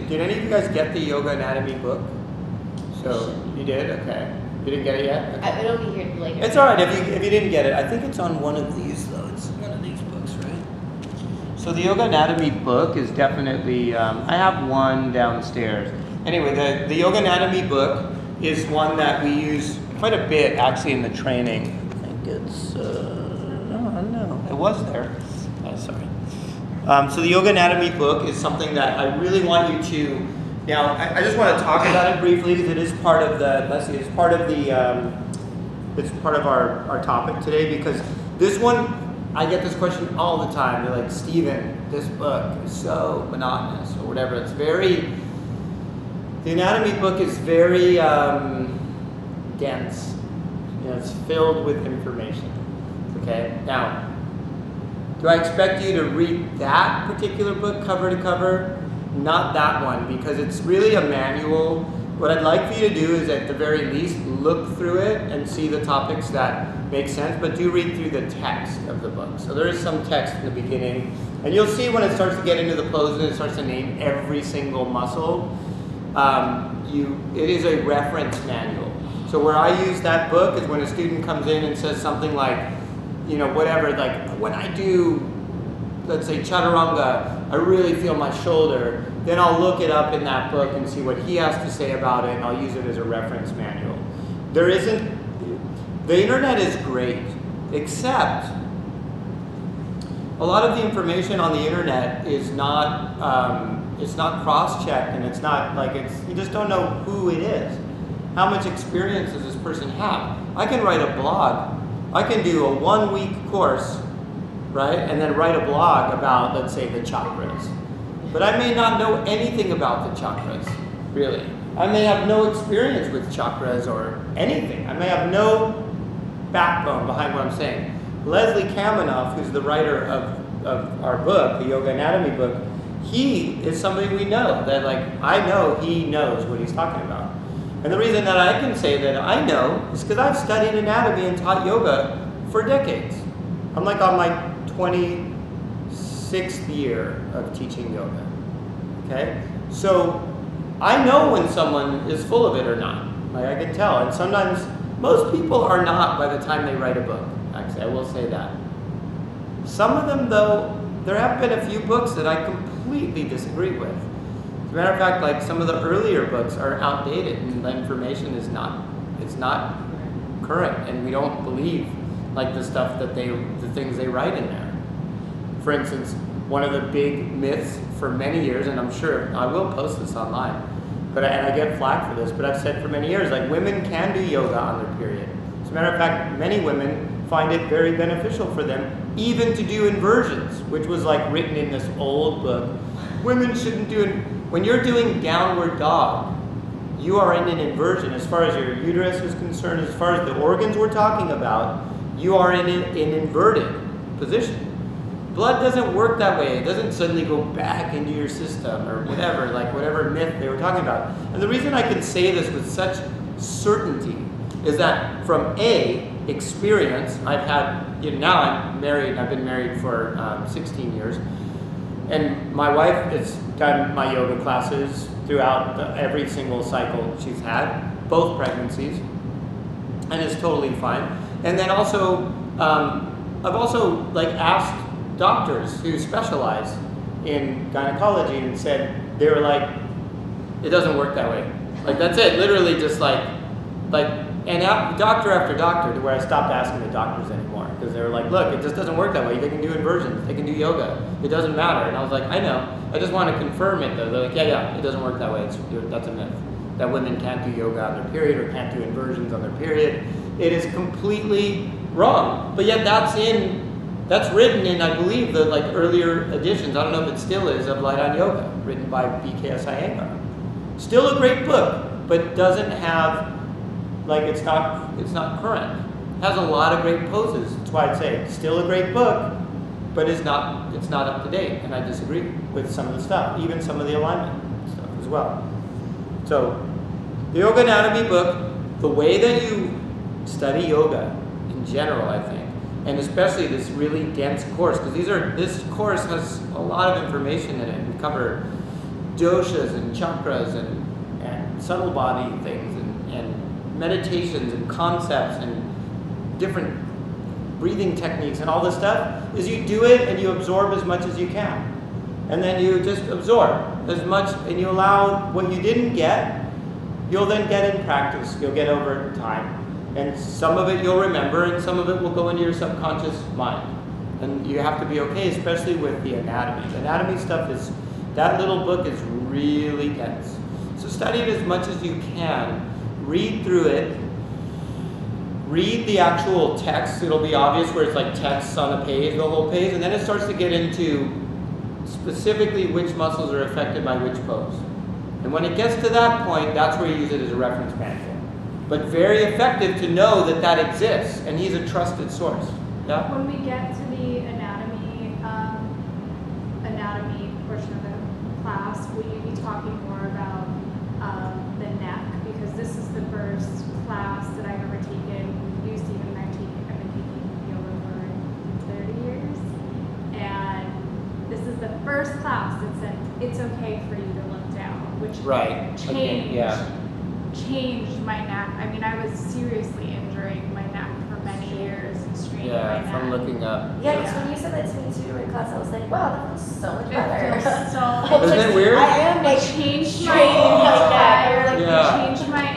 did any of you guys get the Yoga Anatomy book? So you did? Okay. You didn't get it yet? Okay. It'll be here later. It's all right if you didn't get it. I think it's on one of these though. It's one of these books, right? So the Yoga Anatomy book is definitely. I have one downstairs. Anyway, the Yoga Anatomy book is one that we use quite a bit actually in the training. I think it's. No, it was there. Oh, sorry. So the Yoga Anatomy book is something that I really want you to. Now, I just want to talk about it briefly because it is part of the. It's part of the. It's part of our topic today because this one, I get this question all the time. They're like, Stephen, this book is so monotonous or whatever. It's very. The anatomy book is very dense. You know, it's filled with information. Okay. Now, do I expect you to read that particular book cover to cover? Not that one, because it's really a manual. What I'd like for you to do is at the very least look through it and see the topics that make sense, but do read through the text of the book. So there is some text in the beginning, and you'll see when it starts to get into the poses, it starts to name every single muscle. It is a reference manual. So where I use that book is when a student comes in and says something like, you know, whatever, like when I do, let's say chaturanga, I really feel my shoulder, then I'll look it up in that book and see what he has to say about it, and I'll use it as a reference manual. The internet is great, except a lot of the information on the internet is not, it's not cross-checked, and it's not like you just don't know who it is. How much experience does this person have? I can write a blog. I can do a 1-week course, right? And then write a blog about, let's say, the chakras. But I may not know anything about the chakras, really. I may have no experience with chakras or anything. I may have no backbone behind what I'm saying. Leslie Kaminoff, who's the writer of our book, the Yoga Anatomy book, he is somebody we know that, like, I know he knows what he's talking about. And the reason that I can say that I know is because I've studied anatomy and taught yoga for decades. I'm like on my 26th year of teaching yoga. Okay? So I know when someone is full of it or not. Like, I can tell. And sometimes most people are not by the time they write a book. Actually, I will say that. Some of them, though, there have been a few books that I completely disagree with. As a matter of fact, like some of the earlier books are outdated and the information is not current, and we don't believe like the stuff that the things they write in there. For instance, one of the big myths for many years, and I'm sure I will post this online, and I get flack for this, but I've said for many years, like women can do yoga on their period. As a matter of fact, many women find it very beneficial for them even to do inversions, which was like written in this old book. Women shouldn't do it. When you're doing downward dog, you are in an inversion as far as your uterus is concerned, as far as the organs we're talking about, you are in an inverted position. Blood doesn't work that way. It doesn't suddenly go back into your system or whatever, like whatever myth they were talking about. And the reason I can say this with such certainty is that from experience, I've had, now I'm married, I've been married for 16 years, and my wife has done my yoga classes throughout every single cycle she's had, both pregnancies, and it's totally fine. And then also, I've also asked doctors who specialize in gynecology and said, they were like, it doesn't work that way. Like, that's it, literally just and doctor after doctor, to where I stopped asking the doctors anymore, because they were like, look, it just doesn't work that way. They can do inversions, they can do yoga, it doesn't matter. And I was like, I know, I just want to confirm it though. They're like, yeah, it doesn't work that way. That's a myth, that women can't do yoga on their period or can't do inversions on their period. It is completely wrong. But yet that's written in, I believe, the earlier editions, I don't know if it still is, of Light on Yoga, written by B.K.S. Iyengar. Still a great book, but doesn't have, it's not current. It has a lot of great poses. That's why I'd say it's still a great book, but it's not up to date. And I disagree with some of the stuff, even some of the alignment stuff as well. So, the Yoga Anatomy book, the way that you study yoga in general, I think, and especially this really dense course, because this course has a lot of information in it. We cover doshas and chakras and subtle body things and meditations and concepts and different breathing techniques and all this stuff, is you do it and you absorb as much as you can. And then you just absorb as much, and you allow what you didn't get, you'll then get in practice. You'll get over time. And some of it you'll remember, and some of it will go into your subconscious mind. And you have to be okay, especially with the anatomy. The anatomy stuff is, that little book is really dense. So study it as much as you can. Read through it. Read the actual text. It'll be obvious where it's like text on a page, the whole page, and then it starts to get into specifically which muscles are affected by which pose. And when it gets to that point, that's where you use it as a reference manual. But very effective to know that that exists, and he's a trusted source. Yeah? When we get to the anatomy portion of the class, will you be talking more about the neck? Because this is the first class that I've ever taken. You, Stephen, and I've been taking yoga for 30 years. And this is the first class that said it's okay for you to look down, which changed my neck. I mean, I was seriously injuring my neck for many years and straining my neck. From looking up. Yeah, because when you said that to me too in class, I was like, wow, that feels so much better. It feels so. Isn't it weird? I am like changed my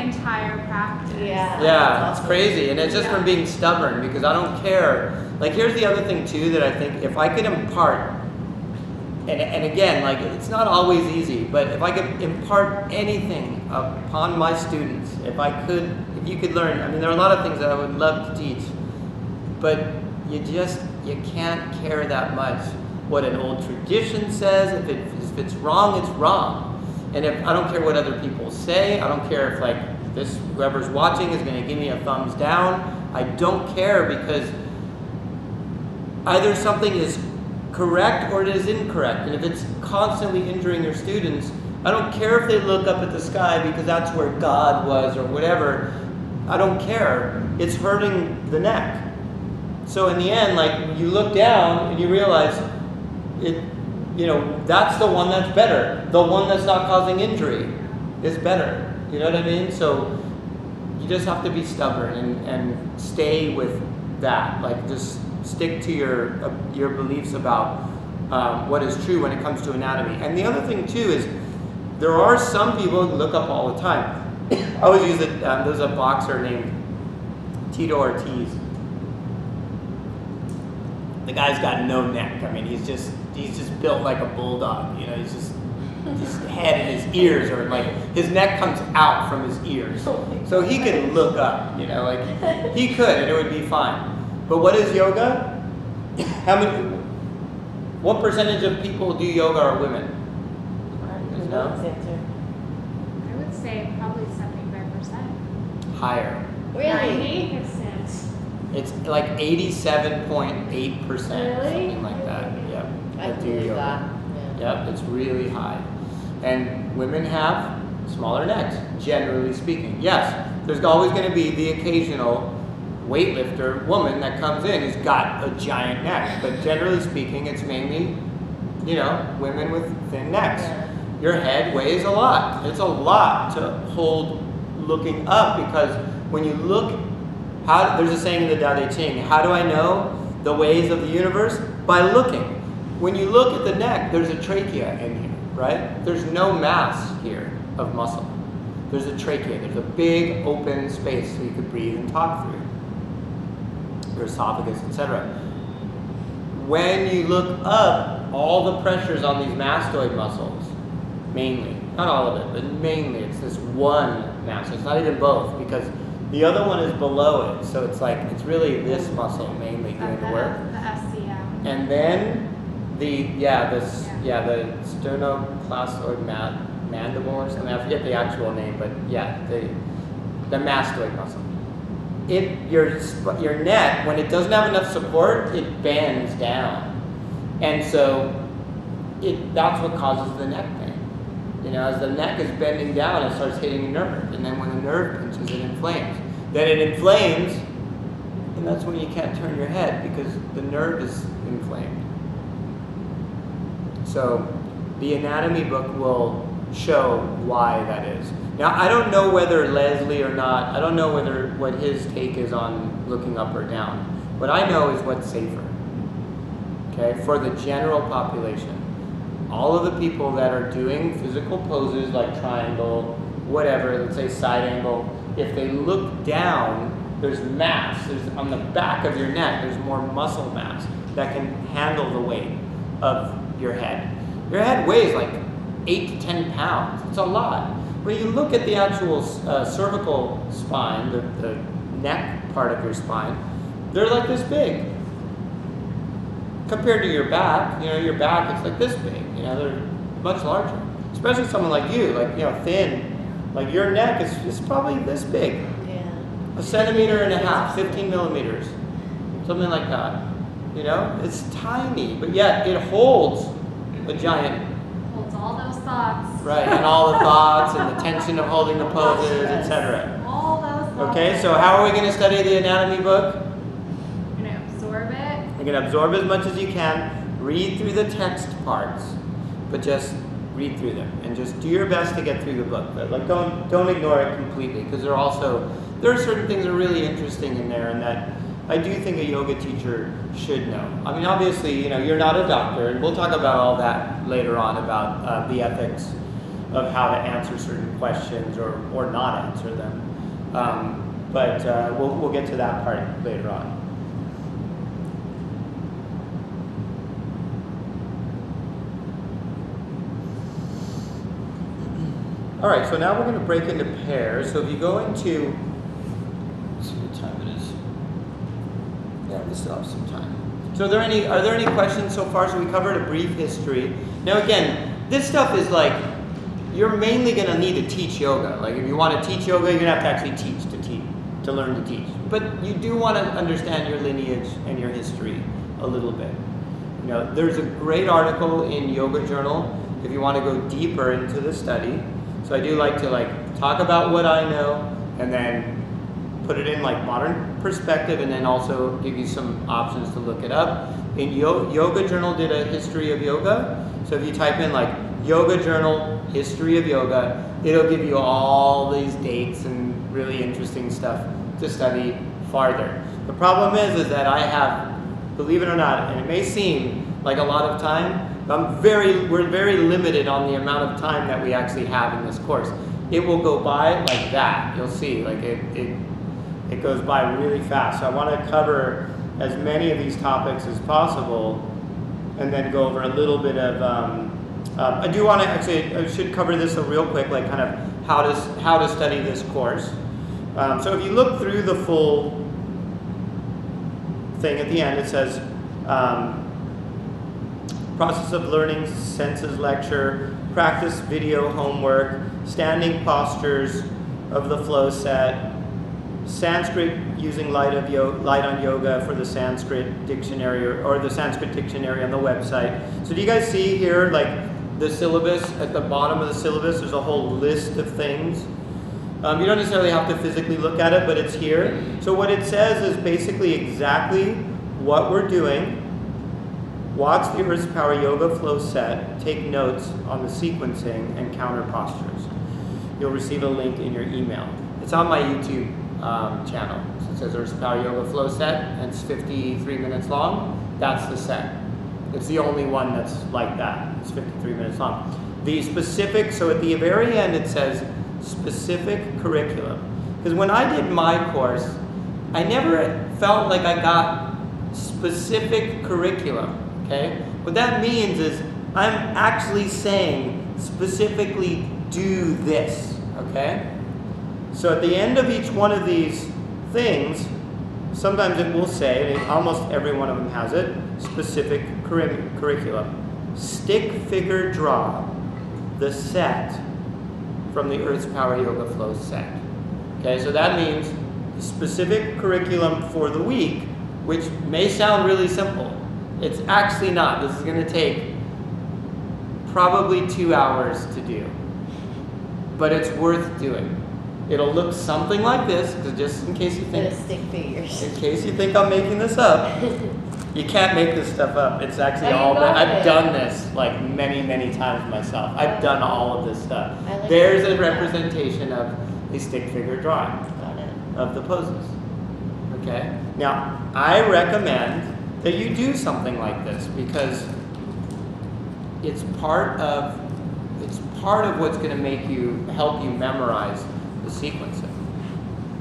entire practice. Yeah, it's crazy, and it's just from being stubborn, because I don't care. Like, here's the other thing too that I think if I could impart, and again, like, it's not always easy, but if I could impart anything upon my students, if you could learn, I mean, there are a lot of things that I would love to teach, but you can't care that much what an old tradition says. If it's wrong, it's wrong. And if I don't care what other people say, I don't care if like whoever's watching is going to give me a thumbs down. I don't care, because either something is correct or it is incorrect. And if it's constantly injuring your students, I don't care if they look up at the sky because that's where God was or whatever. I don't care. It's hurting the neck. So in the end, like, you look down and you realize that's the one that's better. The one that's not causing injury is better. You know what I mean? So you just have to be stubborn and stay with that. Like, just stick to your beliefs about what is true when it comes to anatomy. And the other thing too is there are some people who look up all the time. I always use it. There's a boxer named Tito Ortiz. The guy's got no neck. I mean, he's just built like a bulldog. You know, he's just his head and his ears are like, his neck comes out from his ears, so he can look up. You know, like he could, and it would be fine. But what is yoga? What percentage of people do yoga are women? No? I would say probably 75%. Higher. Really? 98%. It's like 87.8%, Really? something like that. Yep. I that do believe yoga. that. Yeah. Yep, it's really high. And women have smaller necks, generally speaking. Yes, there's always going to be the occasional weightlifter woman that comes in who's got a giant neck, but generally speaking, it's mainly, women with thin necks. Yeah. Your head weighs a lot. It's a lot to hold looking up, because when you look, there's a saying in the Tao Te Ching, how do I know the ways of the universe? By looking. When you look at the neck, there's a trachea in here, right? There's no mass here of muscle. There's a trachea. There's a big open space so you could breathe and talk through. Your esophagus, etc. When you look up, all the pressure's on these mastoid muscles, mainly. Not all of it, but mainly it's this one mass. It's not even both, because the other one is below it. So it's like, it's really this muscle mainly doing the work. The SCM. And then the sternocleidomastoid mandible or something. I forget the actual name, but yeah, the mastoid muscle. Your neck, when it doesn't have enough support, it bends down, and so that's what causes the neck pain. As the neck is bending down, it starts hitting a nerve, and then when the nerve pinches, it inflames. Then it inflames, and that's when you can't turn your head because the nerve is inflamed. So the anatomy book will show why that is. Now, I don't know whether Leslie or not, I don't know what his take is on looking up or down. What I know is what's safer, okay, for the general population. All of the people that are doing physical poses like triangle, whatever, let's say side angle, if they look down, there's mass. There's on the back of your neck, there's more muscle mass that can handle the weight of your head. Your head weighs like 8 to 10 pounds. It's a lot. When you look at the actual cervical spine, the neck part of your spine, they're like this big. Compared to your back, your back is like this big. They're much larger. Especially someone like you, like, thin. Like your neck is probably this big. Yeah. 1.5 centimeters, 15 millimeters. Something like that. It's tiny, but yet it holds a giant. Holds all those thoughts. Right, and all the thoughts and the tension of holding the poses, etc. All those thoughts. Okay, so how are we going to study the anatomy book? You're going to absorb it. You're going to absorb as much as you can. Read through the text parts, but just read through them and just do your best to get through the book. But like, don't ignore it completely, because there are certain things that are really interesting in there, and that I do think a yoga teacher should know. I mean, obviously, you're not a doctor, and we'll talk about all that later on about the ethics of how to answer certain questions or not answer them. But we'll get to that part later on. All right, so now we're going to break into pairs. So if you go into, let's see what time it is. Yeah, we still have some time. So are there any questions so far? So we covered a brief history. Now again, this stuff is like, you're mainly going to need to teach yoga. Like if you want to teach yoga, you're going to have to actually teach to learn to teach. But you do want to understand your lineage and your history a little bit. There's a great article in Yoga Journal if you want to go deeper into the study. So I do like to talk about what I know and then put it in modern perspective, and then also give you some options to look it up. In Yoga Journal did a history of yoga. So if you type in Yoga Journal history of yoga, it'll give you all these dates and really interesting stuff to study farther. The problem is that I have, believe it or not, and it may seem like a lot of time, we're very limited on the amount of time that we actually have in this course. It will go by like that. You'll see, it goes by really fast. So I want to cover as many of these topics as possible, and then go over a little bit of. I do want to I should cover this real quick, kind of how to study this course. So if you look through the full thing at the end, it says. Process of learning, senses lecture, practice video homework, standing postures of the flow set, Sanskrit using light on yoga for the Sanskrit dictionary or the Sanskrit dictionary on the website. So do you guys see here the syllabus at the bottom of the syllabus? There's a whole list of things. You don't necessarily have to physically look at it, but it's here. So what it says is basically exactly what we're doing. Watch the Earth's Power Yoga Flow set, take notes on the sequencing and counter postures. You'll receive a link in your email. It's on my YouTube channel. So it says Earth's Power Yoga Flow set, and it's 53 minutes long. That's the set. It's the only one that's like that. It's 53 minutes long. The specific, so at the very end it says specific curriculum. Because when I did my course, I never felt like I got specific curriculum. Okay? What that means is I'm actually saying specifically do this. Okay? So at the end of each one of these things, sometimes it will say, and almost every one of them has it, specific curriculum. Stick figure draw the set from the Earth's Power Yoga Flow set. Okay, so that means specific curriculum for the week, which may sound really simple. It's actually not. This is going to take probably 2 hours to do. But it's worth doing. It'll look something like this, just in case you think. Stick figures. In case you think I'm making this up. You can't make this stuff up. It's actually Oh, you all. got I've it. done this like many times myself. I've done all of this stuff. I like There's it. a representation of a stick figure drawing Got it. of the poses. Okay? Now, I recommend that you do something like this because it's part of what's going to help you memorize the sequencing.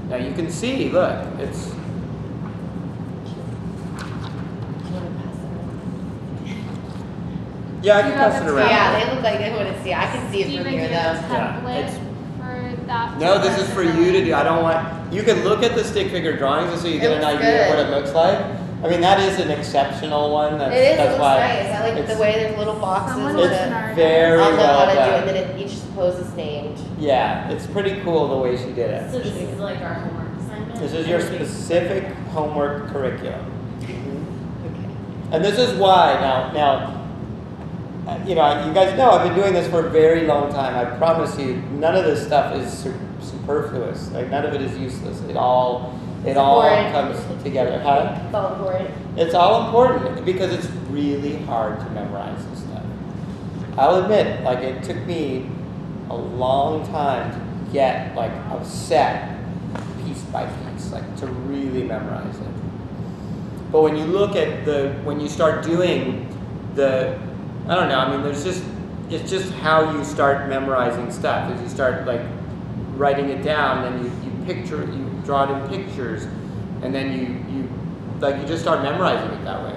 Now you can see, look, it's Do you want to pass it around? yeah, I Do can you have pass it a around. Yeah, they look like they wouldn't see. I can see it Steven, from do here you have a though. Yeah, template for that? No, to this is for you to do. I don't want. You can look at the stick figure drawings and so you get an looks idea of what good. it looks like. I mean, that is an exceptional one. That's, It is. It that's looks why nice. I like the it's- way there's little boxes. Someone with was it. in our- very I'll know well how to do done. it. Then each pose is named. Yeah, it's pretty cool the way she did it. So this is like our homework assignment? This is your specific homework curriculum. Okay. And this is why you know, you guys know I've been doing this for a very long time. I promise you, none of this stuff is superfluous. Like none of it is useless. It all Important. comes together. Huh? It's all important. It's all important because it's really hard to memorize this stuff. I'll admit, like it took me a long time to get like a set piece by piece, like to really memorize it. But when you look at when you start doing I don't know, I mean it's just how you start memorizing stuff. As you start like writing it down, then you draw it in pictures, and then you just start memorizing it that way.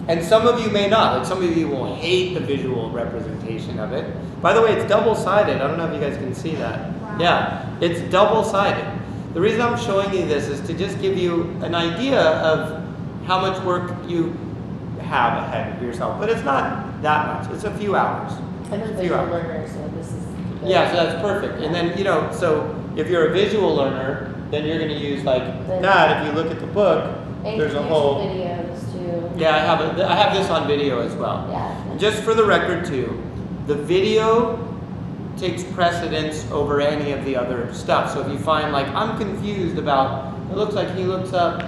And some of you may not. Like some of you will hate the visual representation of it. By the way, it's double-sided. I don't know if you guys can see that. Wow. Yeah, it's double-sided. The reason I'm showing you this is to just give you an idea of how much work you have ahead of yourself. But it's not that much. It's a few hours. I'm a Few visual hours. learner, so this is. good. Yeah, so that's perfect. And then, so if you're a visual learner, then you're going to use like that. If you look at the book, And there's a YouTube whole. videos too. Yeah, I have this on video as well. Yeah. Just for the record too, the video takes precedence over any of the other stuff. So if you find like, I'm confused about, it looks like he looks up,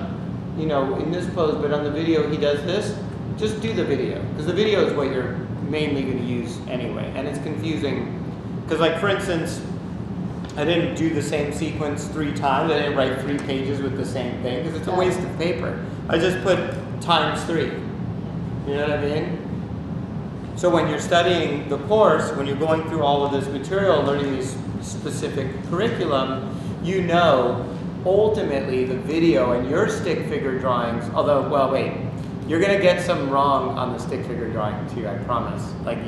in this pose, but on the video he does this, just do the video. Because the video is what you're mainly going to use anyway. And it's confusing. Because like for instance, I didn't do the same sequence 3 times. I didn't write 3 pages with the same thing because it's a waste of paper. I just put ×3. You know what I mean? So when you're studying the course, when you're going through all of this material, learning these specific curriculum, ultimately the video and your stick figure drawings, although, well, wait, you're going to get some wrong on the stick figure drawing too, I promise. Like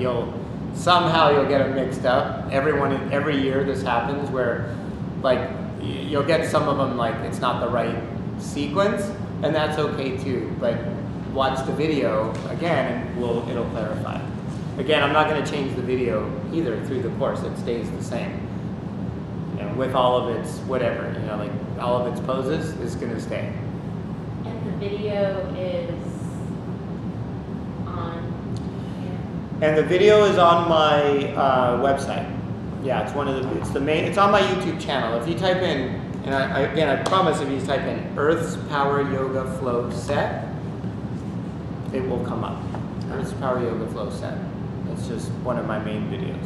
somehow you'll get them mixed up. Every year this happens where like you'll get some of them like it's not the right sequence, and that's okay too. But watch the video again and it'll clarify. Again, I'm not going to change the video either through the course. It stays the same. With all of its whatever, like all of its poses is going to stay. And the video is on here. And the video is on my website. Yeah, it's on my YouTube channel. If you type in, and I promise if you type in Earth's Power Yoga Flow Set, it will come up. Earth's Power Yoga Flow Set. It's just one of my main videos.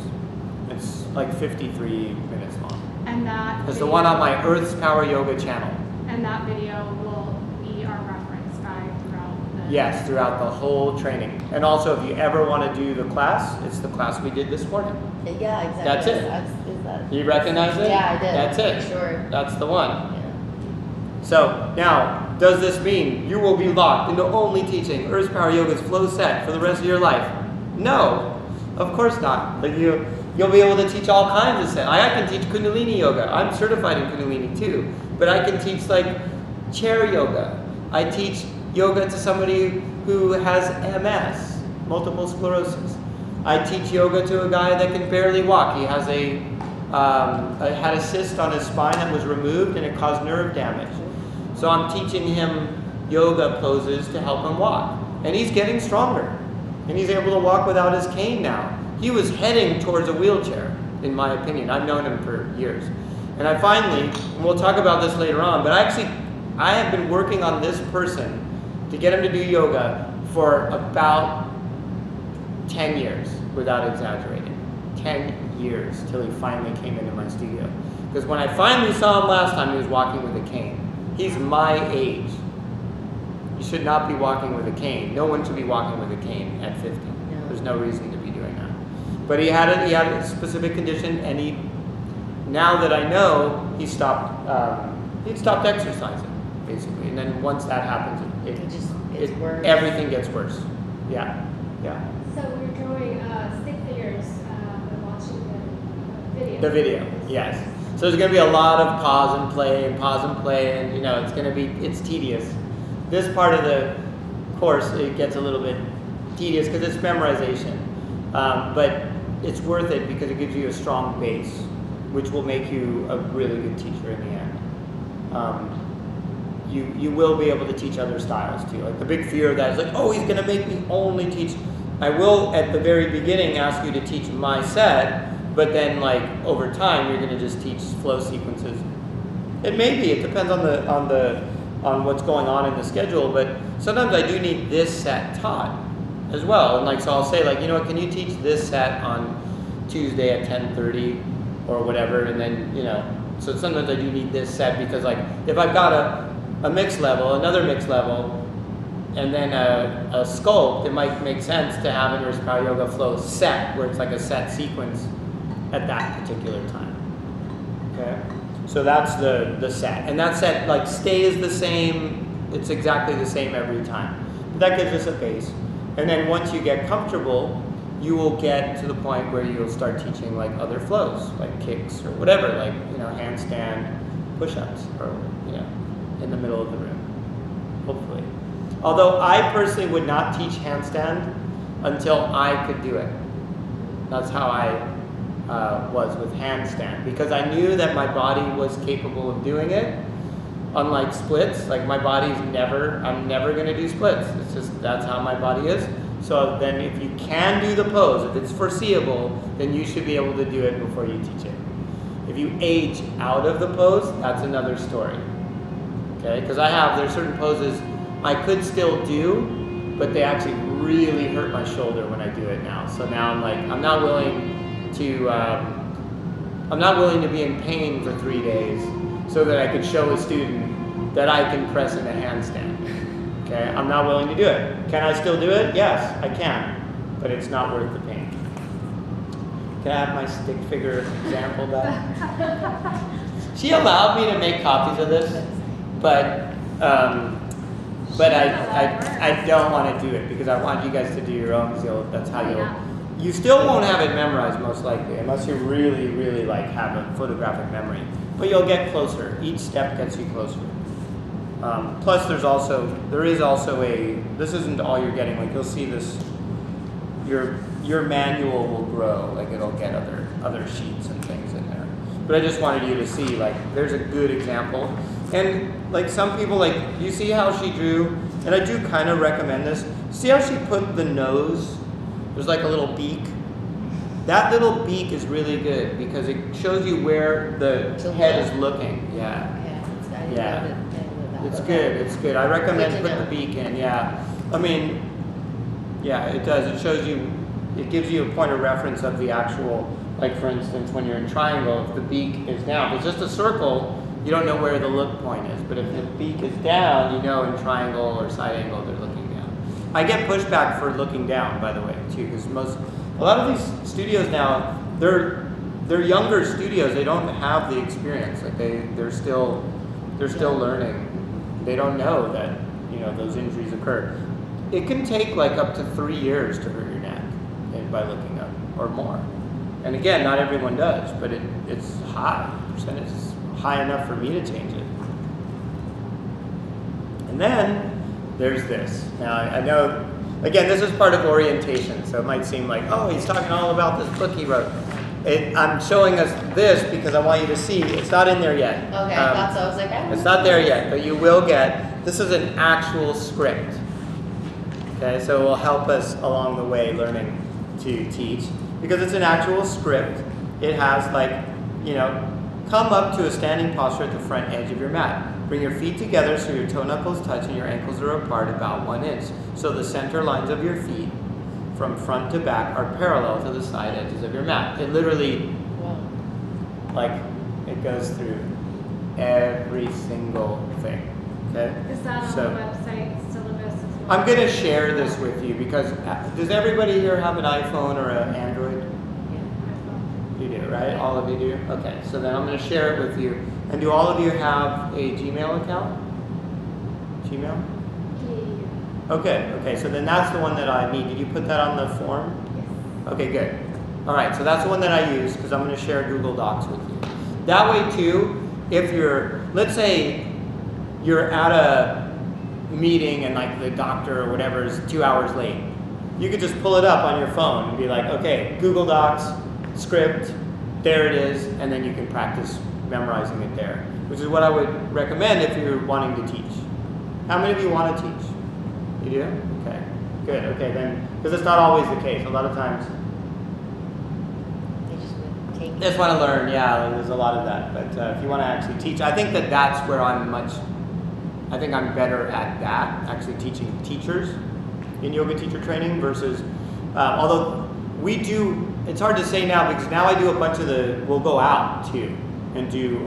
It's like 53 minutes long. And that. It's the video- one on my Earth's Power Yoga channel. And that video will be our reference guide throughout the. Yes, throughout the whole training. And also, if you ever want to do the class, it's the class we did this morning. Yeah, exactly. That's it. Is that? You recognize it? Yeah, I did. That's it. For sure. That's the one. Yeah. So now, does this mean you will be locked into only teaching Earth's Power Yoga's flow set for the rest of your life? No, of course not. Like you'll be able to teach all kinds of set. I can teach Kundalini Yoga. I'm certified in Kundalini too. But I can teach like chair yoga. I teach yoga to somebody who has MS, multiple sclerosis. I teach yoga to a guy that can barely walk. He has had a cyst on his spine that was removed and it caused nerve damage. So I'm teaching him yoga poses to help him walk. And he's getting stronger. And he's able to walk without his cane now. He was heading towards a wheelchair, in my opinion. I've known him for years. And and we'll talk about this later on, but I have been working on this person to get him to do yoga for about 10 years, without exaggerating. 10 years till he finally came into my studio. Because when I finally saw him last time, he was walking with a cane. He's my age. You should not be walking with a cane. No one should be walking with a cane at 50. No. There's no reason to be doing that. But he had a specific condition, and now that I know, he'd stopped exercising, basically. And then once that happens, It just gets worse. everything gets worse. Yeah. So we're drawing stick figures and watching the video. The video, yes. So there's going to be a lot of pause and play, and it's tedious. This part of the course, it gets a little bit tedious because it's memorization. But it's worth it because it gives you a strong base, which will make you a really good teacher in the end. You will be able to teach other styles too. Like the big fear of that is like, oh, he's going to make me only teach. I will at the very beginning ask you to teach my set, but then like over time you're going to just teach flow sequences. It may be. It depends on what's going on in the schedule. But sometimes I do need this set taught as well. And like so, I'll say like, you know what? Can you teach this set on Tuesday at 10:30 or whatever? And then so sometimes I do need this set because like if I've got a mixed level, another mixed level, and then a sculpt, it might make sense to have an Inverse Power Yoga flow set where it's like a set sequence at that particular time. Okay, so that's the set, and that set like stays the same. It's exactly the same every time. But that gives us a base, and then once you get comfortable, you will get to the point where you'll start teaching like other flows, like kicks or whatever, like handstand, push-ups, or in the middle of the room, hopefully. Although I personally would not teach handstand until I could do it. That's how I was with handstand, because I knew that my body was capable of doing it. Unlike splits, like my body's I'm never gonna do splits. It's just, that's how my body is. So then if you can do the pose, if it's foreseeable, then you should be able to do it before you teach it. If you age out of the pose, that's another story. Okay, because there's certain poses I could still do, but they actually really hurt my shoulder when I do it now. So now I'm like, I'm not willing to be in pain for 3 days so that I could show a student that I can press in a handstand. Okay, I'm not willing to do it. Can I still do it? Yes, I can, but it's not worth the pain. Can I have my stick figure example back? She allowed me to make copies of this, but I don't want to do it because I want you guys to do your own. So that's how you still won't have it memorized most likely, unless you really, really like have a photographic memory. But you'll get closer. Each step gets you closer. Plus, there is also this isn't all you're getting. Like you'll see this, your manual will grow. Like it'll get other sheets and things in there. But I just wanted you to see like there's a good example. And like some people, like you see how she drew, and I do kind of recommend this. See how she put the nose? There's like a little beak. That little beak is really good because it shows you where the head is looking. Yeah. It's good. It's good. I recommend putting the beak in. Yeah. I mean, yeah, it does. It shows you. It gives you a point of reference of the actual. Like for instance, when you're in triangle, if the beak is down, if it's just a circle, you don't know where the look point is. But if the beak is down, you know in triangle or side angle they're looking down. I get pushback for looking down, by the way, too, because a lot of these studios now, they're younger studios. They don't have the experience. Like they're still learning. They don't know that those injuries occur. It can take like up to 3 years to hurt your neck by looking up or more. And again, not everyone does, but it's high. The percentage is high enough for me to change it. And then there's this. Now I know, again, this is part of orientation, so it might seem like, oh, he's talking all about this book he wrote. I'm showing us this because I want you to see. It's not in there yet. Okay, I thought so. I was like, it's not there yet, but you will get. This is an actual script. Okay, so it will help us along the way learning to teach. Because it's an actual script, it has like, come up to a standing posture at the front edge of your mat. Bring your feet together so your toe knuckles touch and your ankles are apart about 1 inch. So the center lines of your feet from front to back are parallel to the side edges of your mat. It literally, like, it goes through every single thing. Okay? Is that on So- the website syllabus as well? I'm going to share this with you because does everybody here have an iPhone or an Android? You do, right? All of you do? Okay, so then I'm going to share it with you. And do all of you have a Gmail account? Gmail? Okay, so then that's the one that I need. Did you put that on the form? Okay, good. All right, so that's the one that I use because I'm going to share Google Docs with you. That way too, if you're, let's say you're at a meeting and like the doctor or whatever is 2 hours late, you could just pull it up on your phone and be like, okay, Google Docs, script, there it is, and then you can practice memorizing it there, which is what I would recommend if you're wanting to teach. How many of you want to teach? You do? Okay, good. Okay, then, because it's not always the case. A lot of times, They just would take. they just want to learn. Yeah, like, there's a lot of that. But if you want to actually teach, I think that that's where I think I'm better at that, actually teaching teachers in yoga teacher training versus, although we do, it's hard to say now because now I do a bunch of we'll go out too and do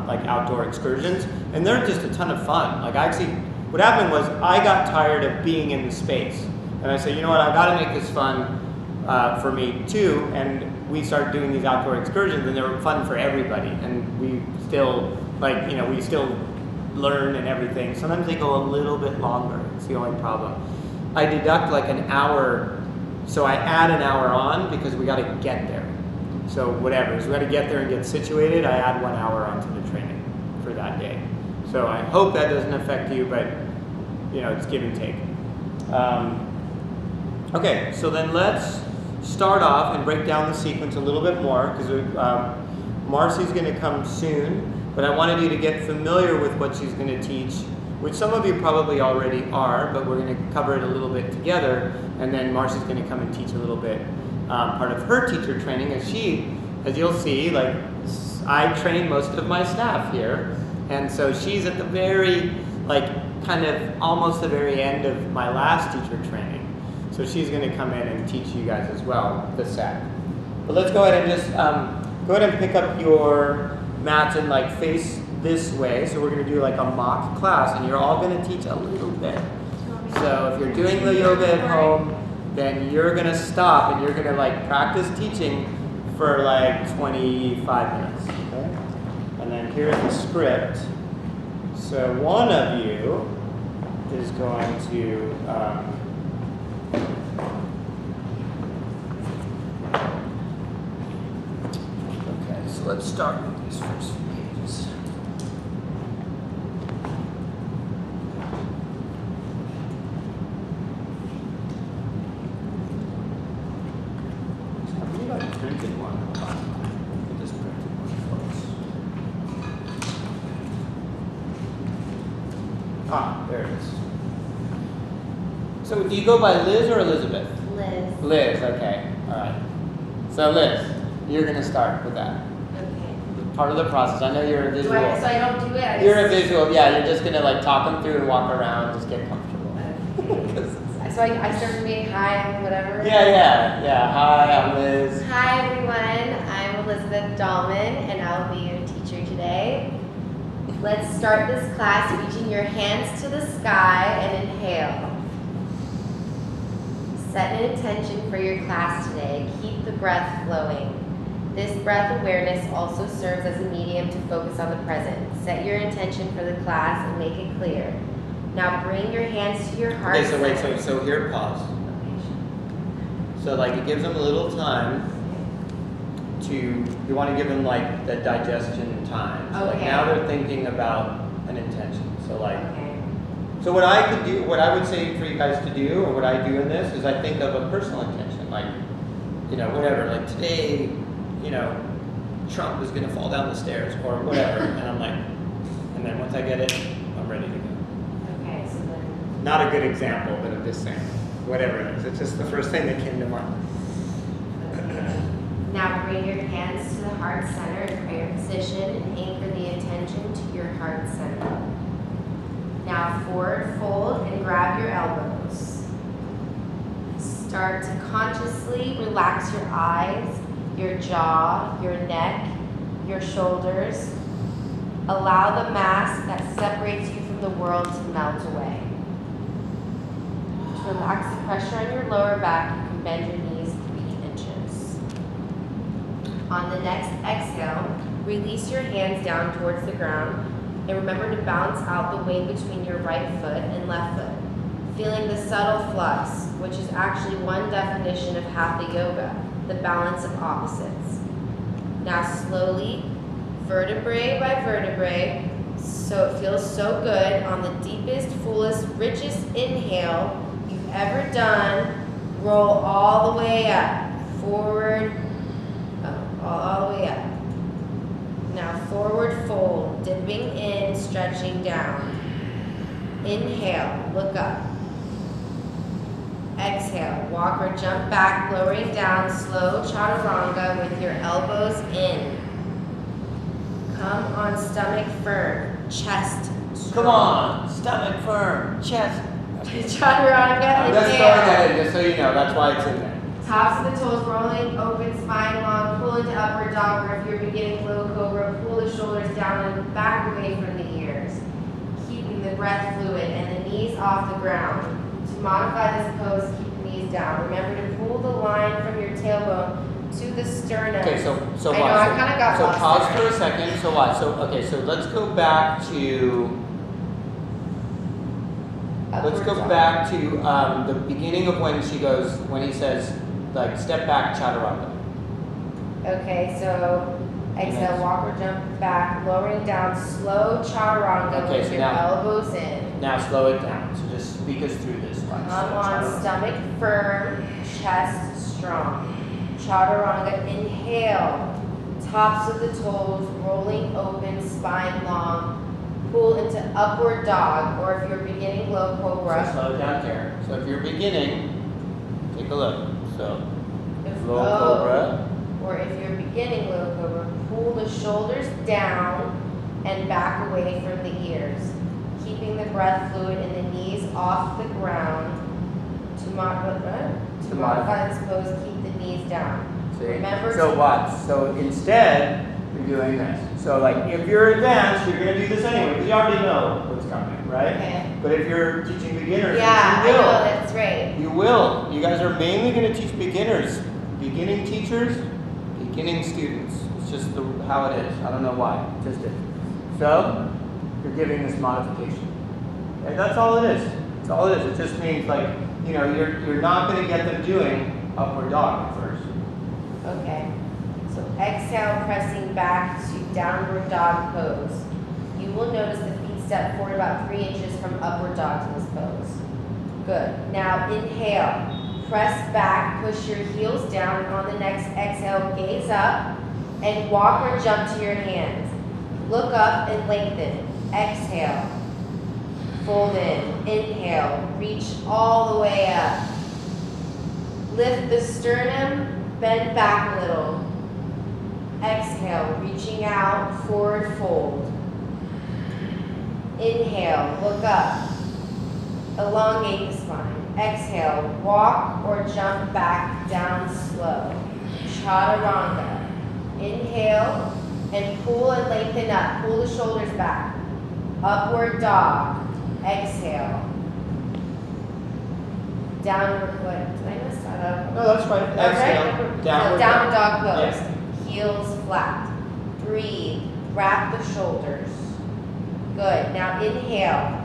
like outdoor excursions, and they're just a ton of fun. Like what happened was I got tired of being in the space, and I said, you know what, I've got to make this fun for me too, and we started doing these outdoor excursions, and they were fun for everybody, and we still, we still learn and everything. Sometimes they go a little bit longer, it's the only problem. I deduct like an hour, so I add an hour on because we got to get there. So whatever, so we got to get there and get situated, I add 1 hour onto the training for that day. So I hope that doesn't affect you, but it's give and take. Okay, so then let's start off and break down the sequence a little bit more because Marcy's going to come soon, but I wanted you to get familiar with what she's going to teach, which some of you probably already are, but we're going to cover it a little bit together, and then Marcy's going to come and teach a little bit part of her teacher training, as you'll see, like I train most of my staff here, and so she's at the very, kind of almost the very end of my last teacher training. So she's going to come in and teach you guys as well, the set. But let's go ahead and just go ahead and pick up your mats and face this way. So we're going to do like a mock class, and you're all going to teach a little bit. So if you're doing the yoga at home, then you're going to stop and you're going to practice teaching for 25 minutes. Okay? And then here's the script. So one of you is going to okay, so let's start with these first few pages. I believe I printed one. Hold on. I just printed one, folks. Ah, there it is. So do you go by Liz or Elizabeth? Liz. Liz, okay. All right. So Liz, you're going to start with that. Okay. Part of the process. I know you're a So visual. I don't do it. You're a visual, yeah. You're just going to talk them through and walk around, just get comfortable. So I start from being hi, whatever. Yeah. Hi, I'm Liz. Hi everyone, I'm Elizabeth Dahlman and I'll be your teacher today. Let's start this class reaching your hands to the sky and inhale. Set an intention for your class today. Keep the breath flowing. This breath awareness also serves as a medium to focus on the present. Set your intention for the class and make it clear. Now bring your hands to your heart. Okay, so wait, so here, pause. So it gives them a little time you want to give them the digestion time. So Okay. now they're thinking about an intention. So Okay. so what I would say for you guys to do, or what I do in this, is I think of a personal intention, whatever, today, Trump is gonna fall down the stairs, or whatever, and I'm and then once I get it, I'm ready to go. Okay, so then. Not a good example, but I'm just saying, whatever it is, it's just the first thing that came to mind. Now bring your hands to the heart center in prayer position and anchor the intention to your heart center. Now forward fold and grab your elbows. Start to consciously relax your eyes, your jaw, your neck, your shoulders. Allow the mask that separates you from the world to melt away. To relax the pressure on your lower back, you can bend your knees 3 inches. On the next exhale, release your hands down towards the ground and remember to balance out the weight between your right foot and left foot, feeling the subtle flux, which is actually one definition of Hatha Yoga, the balance of opposites. Now slowly, vertebrae by vertebrae, so it feels so good on the deepest, fullest, richest inhale you've ever done. Roll all the way up, forward, all the way up. Now forward fold, dipping in, stretching down. Inhale, look up. Exhale, walk or jump back, lowering down, slow chaturanga with your elbows in. Come on, stomach firm, chest strong. Come on, stomach firm, chest. Chaturanga, I'm just throwing that in, just so you know, that's why it's in there. Tops of the toes rolling, open spine long, pull into upward dog, or if you're beginning low cobra, pull the shoulders down and back away from the ears. Keeping the breath fluid and the knees off the ground. To modify this pose, keep the knees down. Remember to pull the line from your tailbone to the sternum. Okay, so I what? know, I kind of got So lost pause there. for a second. So what? So let's go back to Upward dog. the beginning of when he says like step back chaturanga. Okay, so exhale, walk or jump back, lowering down, slow chaturanga Okay, with so your now- elbows in. Now slow it down. So just speak us through this. Like, Come slow on, chaturanga. stomach firm, chest strong. Chaturanga, inhale, tops of the toes rolling open, spine long. Pull into upward dog, or if you're beginning low So cobra. slow it down, Karen. So if you're beginning, take a look. So If low low, cobra. or if you're beginning low cobra, pull the shoulders down and back away from the ears, keeping the breath fluid and the knees off the ground. To modify this pose, keep the knees down. See? Remember So to- watch. So instead, you're doing this. So like if you're advanced, you're gonna do this anyway, because you already know what's coming, right? Okay. But if you're teaching beginners, Yeah, I you know, will. that's right. You will. You guys are mainly gonna teach beginners, beginning teachers, beginning students. It's just how it is. I don't know why. It just is. So you're giving this modification. Okay, that's all it is. That's all it is. It just means like, you're not gonna get them doing upward dog at first. Okay. So exhale, pressing back to downward dog pose. You will notice the feet step forward about 3 inches from upward dog to this pose. Good. Now inhale, press back, push your heels down. On the next exhale, gaze up and walk or jump to your hands. Look up and lengthen. Exhale. Fold in. Inhale. Reach all the way up. Lift the sternum, bend back a little. Exhale, reaching out, forward fold. Inhale, look up. Elongate the spine. Exhale, walk or jump back down slow. Chaturanga. Inhale and pull and lengthen up. Pull the shoulders back. Upward dog. Exhale. Downward foot. Did I mess that up? No, that's fine. Exhale. Okay. Downward Downward dog. dog pose. Yeah. Heels flat. Breathe. Wrap the shoulders. Good. Now inhale.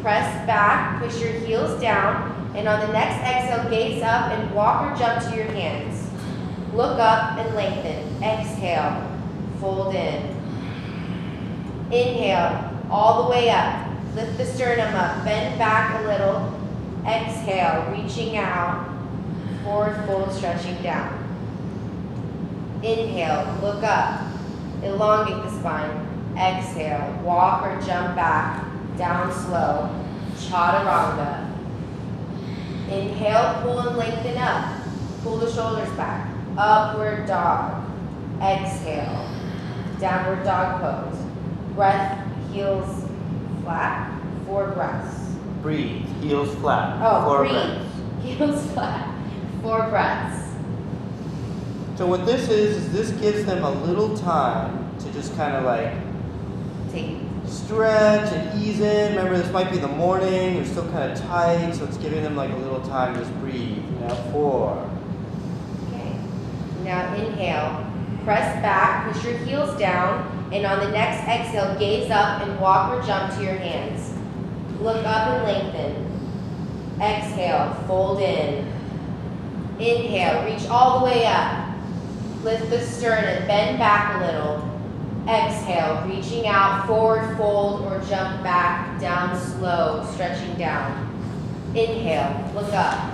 Press back. Push your heels down. And on the next exhale, gaze up and walk or jump to your hands. Look up and lengthen. Exhale. Fold in. Inhale. All the way up. Lift the sternum up. Bend back a little. Exhale. Reaching out. Forward fold, stretching down. Inhale. Look up. Elongate the spine. Exhale. Walk or jump back. Down slow. Chaturanga. Inhale, pull and lengthen up. Pull the shoulders back. Upward dog. Exhale. Downward dog pose. Breath, heels flat. 4 breaths. Breathe. Heels flat. Oh, 4 breathe. breaths. Heels flat. 4 breaths. So what this is this gives them a little time to just kind of like Take. stretch and ease in. Remember, this might be the morning. You're still kind of tight, so it's giving them like a little time to just breathe. Now 4. Okay. Now inhale. Press back, push your heels down, and on the next exhale, gaze up and walk or jump to your hands. Look up and lengthen. Exhale, fold in. Inhale, reach all the way up. Lift the sternum, bend back a little. Exhale, reaching out, forward fold or jump back, down slow, stretching down. Inhale, look up.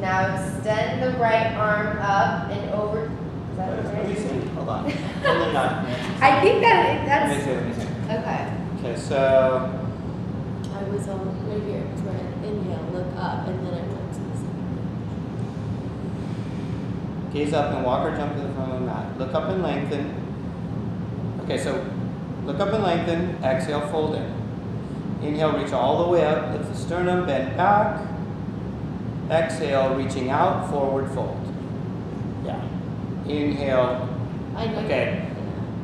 Now extend the right arm up and over. Is that Let me right? see. Hold on. Totally not. I think Let me that's see. Let me see. okay. Okay, so I was right here, it's where I inhale, look up, and then I went to the side. gaze up and walk or jump to the front of the mat. Look up and lengthen. Okay, so look up and lengthen. Exhale, fold in. Inhale, reach all the way up. Lift the sternum, bend back. Exhale, reaching out, forward fold. Yeah. Inhale. I know. Okay.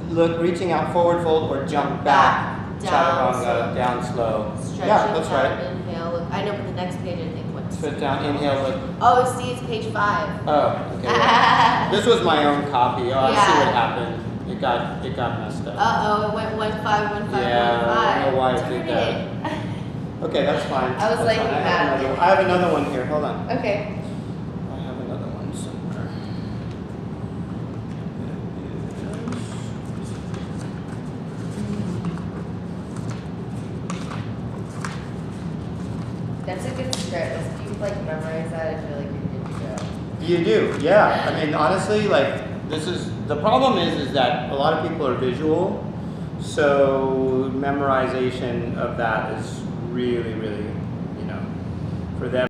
Look, reaching out, forward fold, or jump back. Down, Chaturanga, down slow. Stretching Yeah, that's down, right. inhale, look. I know, but the next page I think went. Foot down, inhale, look. Oh, see, it's page 5. Oh, okay. This was my own copy. Oh, I see what happened. It got messed up. Uh-oh, it went 1, 5, 1, 5, Yeah, 1, 5. I don't know why it Darn did that. it. Okay, that's fine. I was That's like fine. that. I have another one here. Hold on. Okay. I have another one somewhere. That's a good script. If you like memorize that, I feel like you're good to go. You do, yeah. I mean, honestly, like this is the problem is that a lot of people are visual, so memorization of that is really, really, for them.